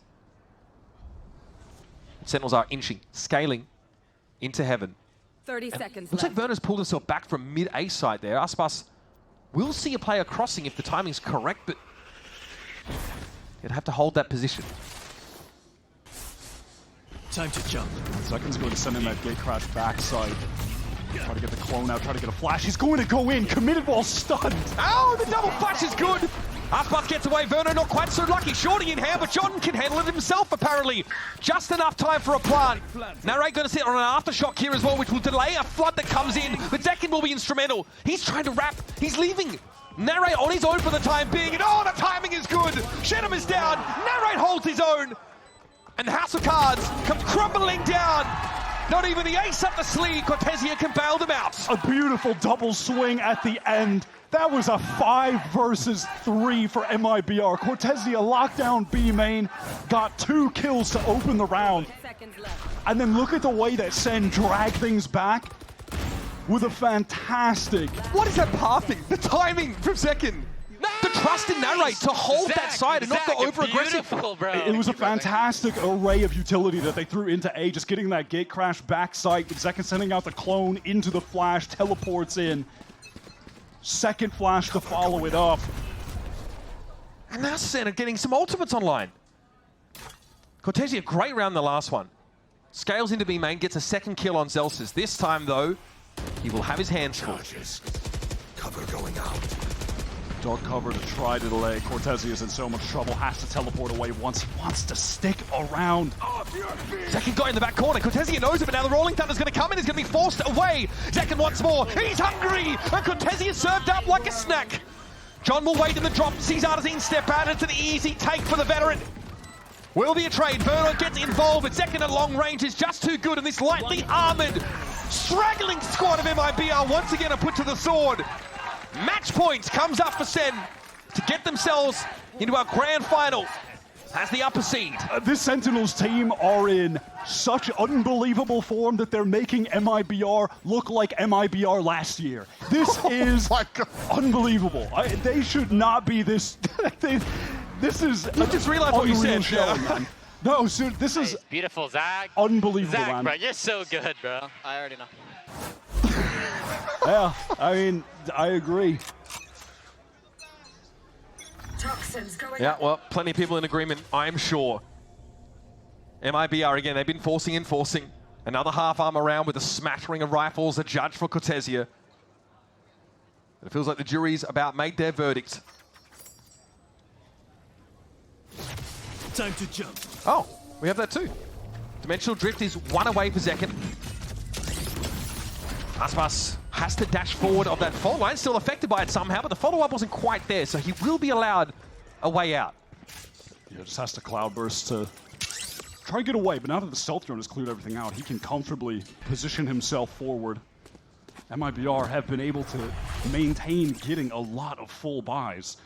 Sentinels are inching, scaling into heaven. 30 seconds Looks like left. Werner's pulled himself back from mid-A side there. Aspas will see a player crossing if the timing's correct, but he'd have to hold that position. Time to jump. Zekin's going to send in that gate crash backside. Try to get the clone out, try to get a flash. He's going to go in, committed while stunned. Oh, the double flash is good. Aspas gets away. Werner not quite so lucky. Shorty in hand, but John can handle it himself, apparently. Just enough time for a plant. Narrate going to sit on an aftershock here as well, which will delay a flood that comes in. But Zekin will be instrumental. He's trying to wrap. He's leaving. Narrate on his own for the time being. And oh, the timing is good. Shenum is down. Narrate holds his own. And the House of Cards comes crumbling down. Not even the ace up the sleeve. Cortesia can bail them out. A beautiful double swing at the end. That was a 5 versus 3 for MIBR. Cortesia locked down B main, got 2 kills to open the round. Seconds left. And then look at the way that Sen dragged things back with a fantastic... What is that pathing? The timing from Zekin. The trust in Narrate to hold that side and not go over-aggressive. It was a fantastic array of utility that they threw into A, just getting that gate crash backside. Zekin sending out the clone into the flash, teleports in. Second flash to follow it up. And now Sen are getting some ultimates online. Cortesia, great round the last one. Scales into B main, gets a second kill on Zelsis. This time, though, he will have his hands full. Cover going out. Dark cover to try to delay. Cortesia is in so much trouble, has to teleport away once. He wants to stick around. Zekin got in the back corner. Cortesia knows it, but now the Rolling Thunder's going to come in. He's going to be forced away. Zekin once more. He's hungry. And Cortesia served up like a snack. John will wait in the drop. Sees Artazine step out. It's an easy take for the veteran. Will be a trade. Verno gets involved, but Zekin at long range is just too good. And this lightly armored, straggling squad of MIBR once again are put to the sword. Match point comes up for Sen to get themselves into our grand final as the upper seed. This Sentinels team are in such unbelievable form that they're making MIBR look like MIBR last year. This is unbelievable. They should not be this. This is. You just realized what you said. Showing, man. No, so this is beautiful, Zach. Unbelievable, Zach, man. Bro, you're so good, bro. I already know. Yeah, I mean, I agree. Toxins going Yeah, up. well, plenty of people in agreement, I'm sure. MIBR again, they've been forcing. Another half arm around with a smattering of rifles, a judge for Cortesia. It feels like the jury's about made their verdict. Time to jump. Oh, we have that too. Dimensional Drift is 1 away for Zekin. Aspas has to dash forward of that fault line, still affected by it somehow, but the follow-up wasn't quite there, so he will be allowed a way out. Yeah, just has to cloudburst to try to get away, but now that the stealth drone has cleared everything out, he can comfortably position himself forward. MIBR have been able to maintain getting a lot of full buys.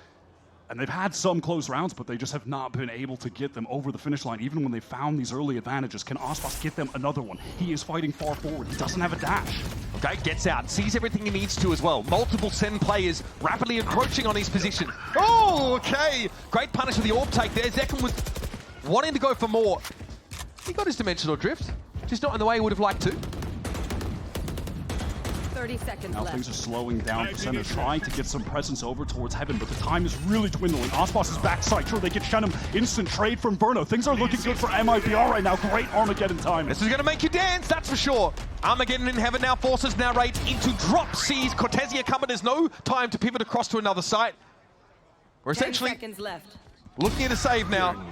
And they've had some close rounds, but they just have not been able to get them over the finish line, even when they found these early advantages. Can Aspas get them another one? He is fighting far forward. He doesn't have a dash. Okay, gets out, sees everything he needs to as well. Multiple Sen players rapidly encroaching on his position. Oh, okay. Great punish with the orb take there. Zekin was wanting to go for more. He got his dimensional drift, just not in the way he would have liked to. 30 seconds Now left. things are slowing down for Center, trying to get some presence over towards heaven, but the time is really dwindling. Aspas is backside. Sure, they get Shenum. Instant trade from Verno. Things are looking good for MIBR right now. Great Armageddon time. This is going to make you dance, that's for sure. Armageddon in heaven now forces Narrate into drop seas. Cortesia coming, there's no time to pivot across to another site. We're 10 essentially seconds left. looking at a save now.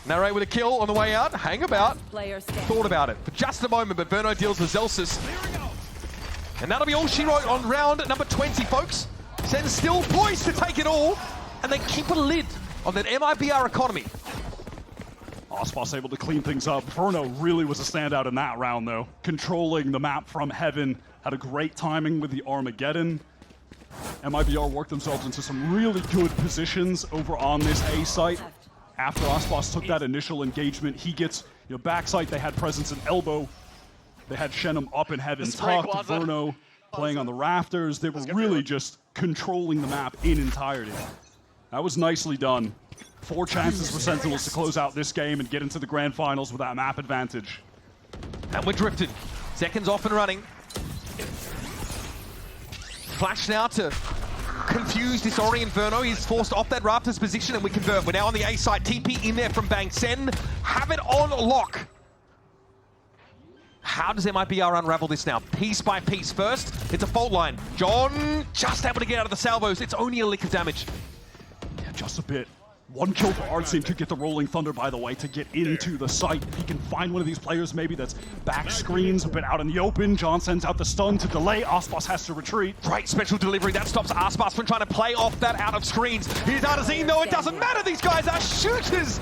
Narrate with a kill on the way out. Hang about. Player standing. Thought about it for just a moment, but Verno deals with Zelsis. And that'll be all she wrote on round number 20, folks. Sen's still poised to take it all, and they keep a lid on that MIBR economy. Aspas able to clean things up. Verno really was a standout in that round, though. Controlling the map from heaven. Had a great timing with the Armageddon. MIBR worked themselves into some really good positions over on this A site. After Aspas took that initial engagement, he gets, backside. They had presence in elbow. They had Shenum up in heaven. Tucked. Verno playing on the rafters. They were really just controlling the map in entirety. That was nicely done. 4 chances for Sentinels to close out this game and get into the grand finals with that map advantage. And we're drifted. Seconds off and running. Flash now to confuse this Ori Inferno. He's forced off that Raptors position and we convert. We're now on the A side. TP in there from Bang. Sen have it on lock. How does MIBR unravel this now? Piece by piece. First, it's a fault line. John just able to get out of the salvos. It's only a lick of damage. Yeah, just a bit. 1 kill for Artseam to get the Rolling Thunder, by the way, to get into the site. If he can find one of these players maybe that's back screens, a bit out in the open. John sends out the stun to delay. Aspas has to retreat. Great special delivery. That stops Aspas from trying to play off that out of screens. Here's Artseam, though. It doesn't matter. These guys are shooters.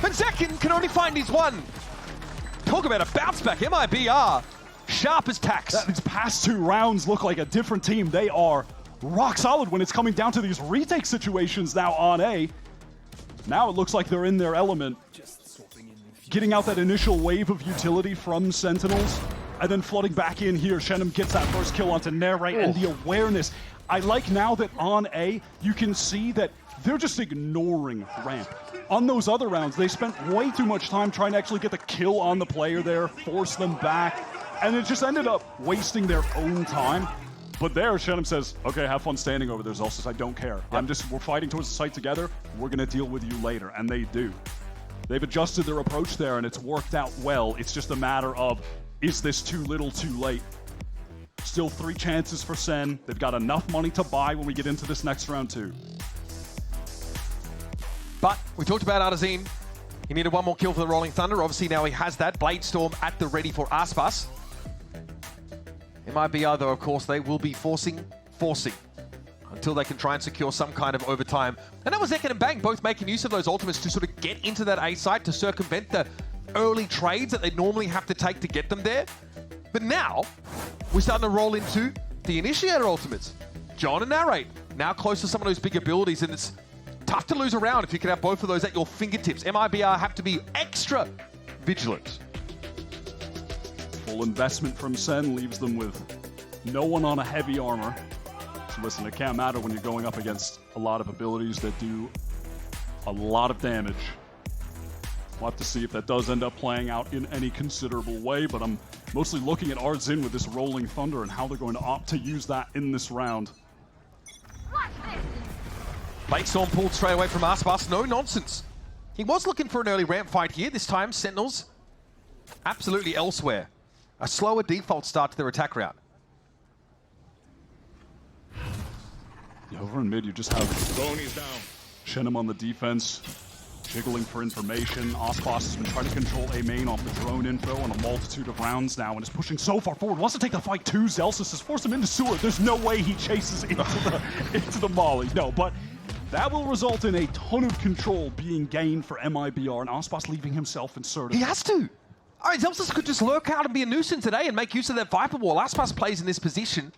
And Zekin can only find his one. Talk about a bounce back. MIBR, sharp as tacks. These past 2 rounds look like a different team. They are rock solid when it's coming down to these retake situations now on A. Now it looks like they're in their element. Getting out that initial wave of utility from Sentinels, and then flooding back in here. Shenum gets that first kill onto Narrate, and the awareness. I like now that on A, you can see that they're just ignoring ramp. On those other rounds, they spent way too much time trying to actually get the kill on the player there, force them back, and it just ended up wasting their own time. But there, Shenum says, okay, have fun standing over there, Zelsis, I don't care. We're fighting towards the site together, we're gonna deal with you later, and they do. They've adjusted their approach there, and it's worked out well. It's just a matter of, is this too little, too late? Still 3 chances for Sen. They've got enough money to buy when we get into this next round too. But we talked about Artseam. He needed 1 more kill for the Rolling Thunder. Obviously now he has that. Blade Storm at the ready for Aspas. MIBR, though, of course, they will be forcing until they can try and secure some kind of overtime. And that was Zekin and Bang both making use of those ultimates to sort of get into that A site to circumvent the early trades that they normally have to take to get them there. But now, we're starting to roll into the Initiator ultimates. John and Narrate, now close to some of those big abilities, and it's tough to lose a round if you can have both of those at your fingertips. MIBR have to be extra vigilant. Full investment from Sen leaves them with no one on a heavy armor. So listen, it can't matter when you're going up against a lot of abilities that do a lot of damage. We'll have to see if that does end up playing out in any considerable way, but I'm mostly looking at Artseam with this Rolling Thunder and how they're going to opt to use that in this round. Blade Storm pulled straight away from Aspas, no nonsense. He was looking for an early ramp fight here. This time, Sentinels absolutely elsewhere. A slower default start to their attack round. Yeah, over in mid, you just have Shenum on the defense, jiggling for information. Aspas has been trying to control A main off the drone info on a multitude of rounds now and is pushing so far forward. Wants to take the fight too. Zelsis has forced him into sewer. There's no way he chases into the molly. No, but that will result in a ton of control being gained for MIBR and Aspas leaving himself inserted. He has to. All right, Zelsis could just lurk out and be a nuisance today and make use of that Viper Wall. Aspas plays in this position.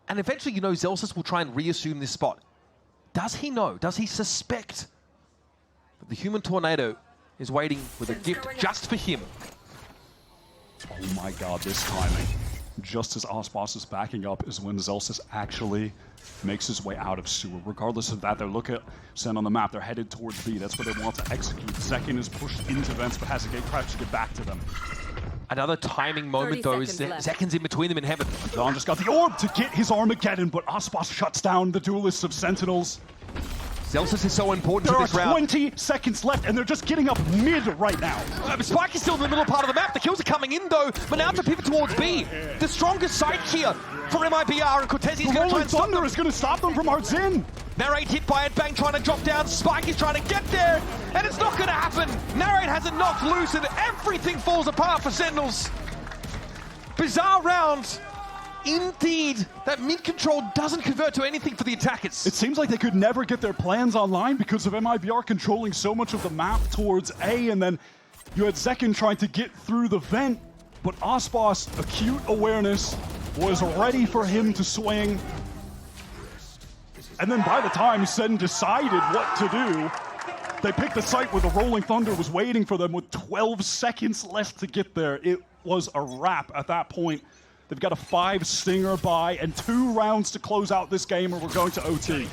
And eventually, you know, Zelsis will try and reassume this spot. Does he know? Does he suspect that the Human Tornado is waiting with a gift just for him? Oh my god, this timing. Just as Aspas is backing up is when Zelsis actually makes his way out of sewer. Regardless of that, they look at Sen on the map. They're headed towards B. That's where they want to execute. Zekin is pushed into vents, but has a gate crash to get back to them. Another timing moment, though, is Zekin's in between them in heaven. John just got the orb to get his Armageddon, but Aspas shuts down the duelists of Sentinels. Zelsis is so important to this round. There are 20 seconds left, and they're just getting up mid right now. Spike is still in the middle part of the map. The kills are coming in, though, but now to pivot towards B. The strongest side here for MIBR, and Cortez is going to try and stop them. Thunder is going to stop them from Artseam. Narrate hit by it, Bang trying to drop down. Spike is trying to get there, and it's not going to happen. Narrate has it knocked loose, and everything falls apart for Sentinels. Bizarre round. Indeed, that mid-control doesn't convert to anything for the attackers. It seems like they could never get their plans online because of MIBR controlling so much of the map towards A, and then you had Zekin trying to get through the vent, but Aspas' acute awareness was ready for him to swing. And then by the time Sen decided what to do, they picked the site where the Rolling Thunder was waiting for them with 12 seconds left to get there. It was a wrap at that point. They've got a 5 Stinger buy and 2 rounds to close out this game, or we're going to OT.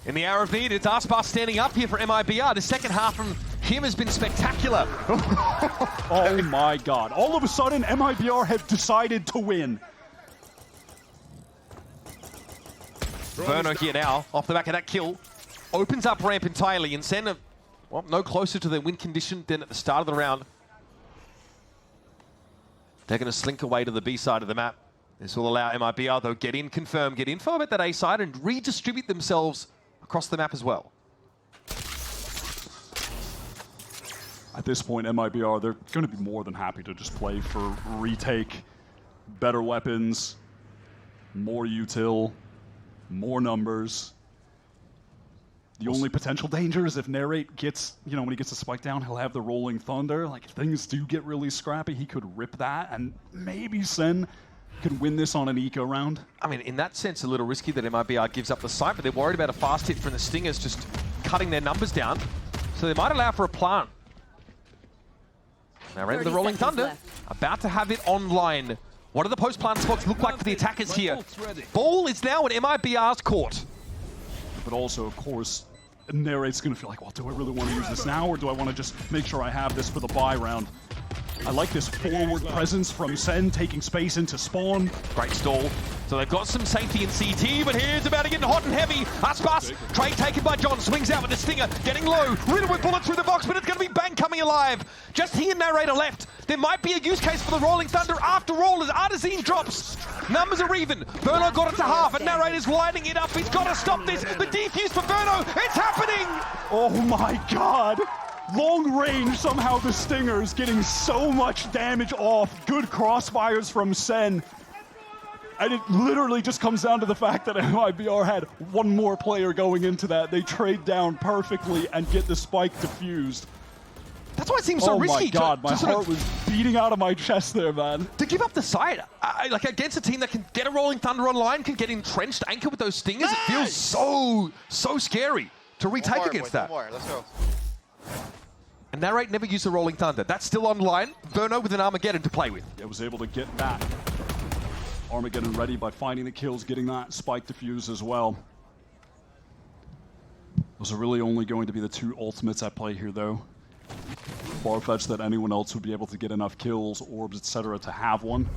In the hour of need, it's Aspar standing up here for MIBR. The second half from him has been spectacular. Oh my god. All of a sudden, MIBR have decided to win. Verno here now, off the back of that kill. Opens up ramp entirely, and SEN well, no closer to their win condition than at the start of the round. They're going to slink away to the B side of the map. This will allow MIBR, though, get in, confirm, get info at that A side, and redistribute themselves across the map as well. At this point, MIBR, they're going to be more than happy to just play for retake, better weapons, more util, more numbers. The only potential danger is if Narrate gets, you know, when he gets a spike down, he'll have the Rolling Thunder. Like, if things do get really scrappy, he could rip that, and maybe SEN could win this on an eco round. I mean, in that sense, a little risky that MIBR gives up the site, but they're worried about a fast hit from the Stingers just cutting their numbers down. So they might allow for a plant. Now, with the Rolling Thunder, about to have it online. What do the post-plant spots look like for the attackers here? Ball is now in MIBR's court. But also, of course, Narrate's going to feel like, well, do I really want to use this now, or do I want to just make sure I have this for the buy round? I like this forward presence from SEN, taking space into spawn. Great stall. So they've got some safety in CT, but here's about to get hot and heavy. Aspas, trade taken by John, swings out with the Stinger, getting low, riddled with bullets through the box, but it's going to be Bang coming alive. Just he and Narrator left. There might be a use case for the Rolling Thunder after all as Artazine drops. Numbers are even. Verno got it to half, and Narrator's lining it up. He's got to stop this. The defuse for Verno, it's happening! Oh my god! Long range, somehow the Stinger's getting so much damage off. Good crossfires from SEN. And it literally just comes down to the fact that MIBR had one more player going into that. They trade down perfectly and get the spike defused. That's why it seems so risky. Oh my god, my heart was beating out of my chest there, man. To give up the site, like against a team that can get a Rolling Thunder online, can get entrenched, anchor with those Stingers, it feels so scary to retake against that. One more, let's go. And Narrate never used the Rolling Thunder. That's still online. Verno with an Armageddon to play with. It was able to get that Armageddon ready by finding the kills, getting that spike defuse as well. Those are really only going to be the 2 ultimates at play here, though. Far-fetched that anyone else would be able to get enough kills, orbs, etc. to have one.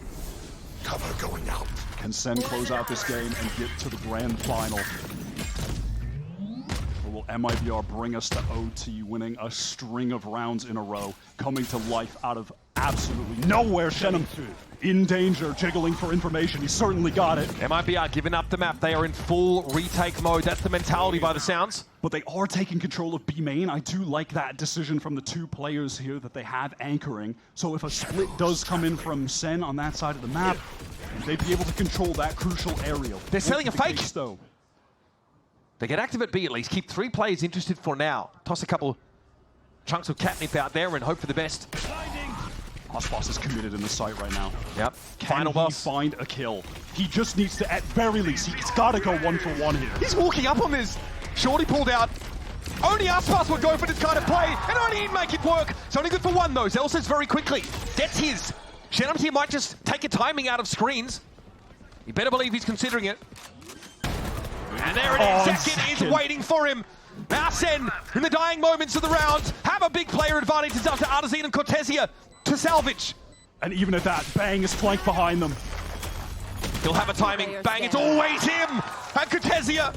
Cover going out. Can SEN close out this game and get to the grand final? Or will MIBR bring us to OT, winning a string of rounds in a row, coming to life out of absolutely nowhere? Shenham in danger, jiggling for information. He certainly got it. MIBR giving up the map. They are in full retake mode. That's the mentality by the sounds. But they are taking control of B main. I do like that decision from the 2 players here that they have anchoring. So if a split does come in from SEN on that side of the map, they'd be able to control that crucial area. They're selling a fake. Though. They get active at B at least. Keep 3 players interested for now. Toss a couple chunks of catnip out there and hope for the best. Aspas is committed in the site right now. Yep. Can he find a kill? He just needs to, at very least, he's got to go 1 for 1 here. He's walking up on this. Shorty pulled out. Only Aspas would go for this kind of play, and only he'd make it work. It's only good for 1 though. Zel says very quickly. Gets his. Shenham here might just take a timing out of screens. You better believe he's considering it. And there it is. Zekin is waiting for him. Now SEN, in the dying moments of the round, have a big player advantage. It's up to Artazine and Cortesia to salvage. And even at that, Bang is flanked behind them. He'll have a timing. Bang, it's always him. And Cortesia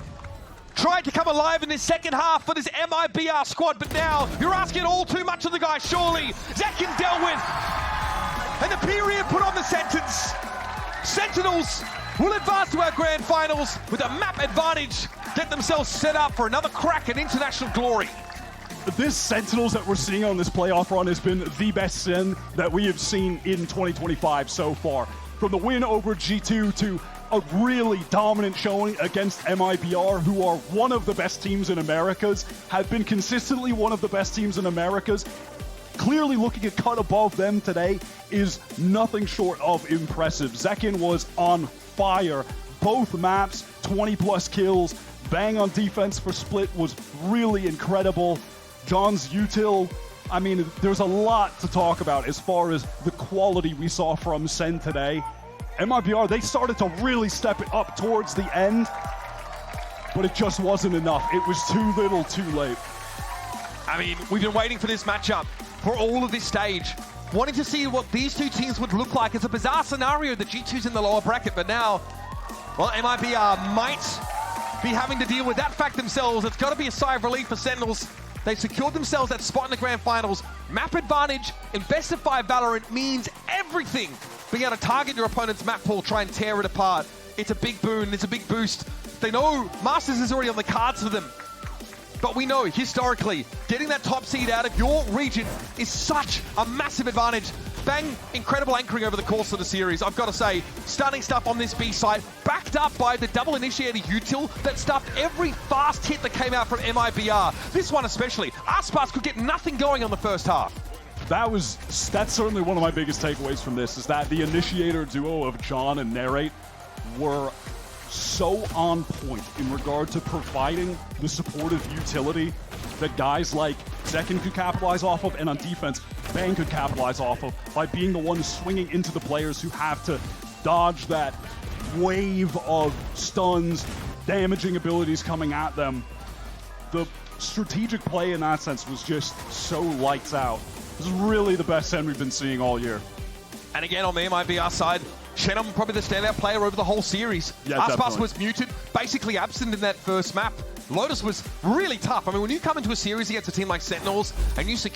tried to come alive in this second half for this MIBR squad, but now you're asking all too much of the guy, surely. Zekin dealt with. And the period put on the sentence. Sentinels will advance to our grand finals with a map advantage, get themselves set up for another crack at international glory. This Sentinels that we're seeing on this playoff run has been the best SEN that we have seen in 2025 so far. From the win over G2 to a really dominant showing against MIBR, who are one of the best teams in Americas, have been consistently one of the best teams in Americas. Clearly looking a cut above them today is nothing short of impressive. Zekin was on fire. Both maps, 20+ kills. Bang on defense for split was really incredible. John's util, I mean, there's a lot to talk about as far as the quality we saw from SEN today. MIBR, they started to really step it up towards the end, but it just wasn't enough. It was too little, too late. I mean, we've been waiting for this matchup for all of this stage, wanting to see what these two teams would look like. It's a bizarre scenario that G2's in the lower bracket, but now, well, MIBR might be having to deal with that fact themselves. It's got to be a sigh of relief for Sentinels. They've secured themselves that spot in the grand finals. Map advantage in best of 5 Valorant means everything. Being able to target your opponent's map pool, try and tear it apart. It's a big boon, it's a big boost. They know Masters is already on the cards for them. But we know, historically, getting that top seed out of your region is such a massive advantage. Bang, incredible anchoring over the course of the series. I've got to say, stunning stuff on this B side, backed up by the double initiator util that stuffed every fast hit that came out from MIBR. This one especially. Aspas could get nothing going on the first half. That's certainly one of my biggest takeaways from this, is that the initiator duo of John and Narrate were so on point in regard to providing the supportive utility that guys like Zekin could capitalize off of, and on defense, Bang could capitalize off of by being the ones swinging into the players who have to dodge that wave of stuns, damaging abilities coming at them. The strategic play in that sense was just so lights out. This is really the best SEN we've been seeing all year. And again, on the MIBR side, Shenum probably the standout player over the whole series. Yeah, Aspas definitely. was muted, basically absent in that first map. Lotus was really tough. I mean, when you come into a series against a team like Sentinels and you secure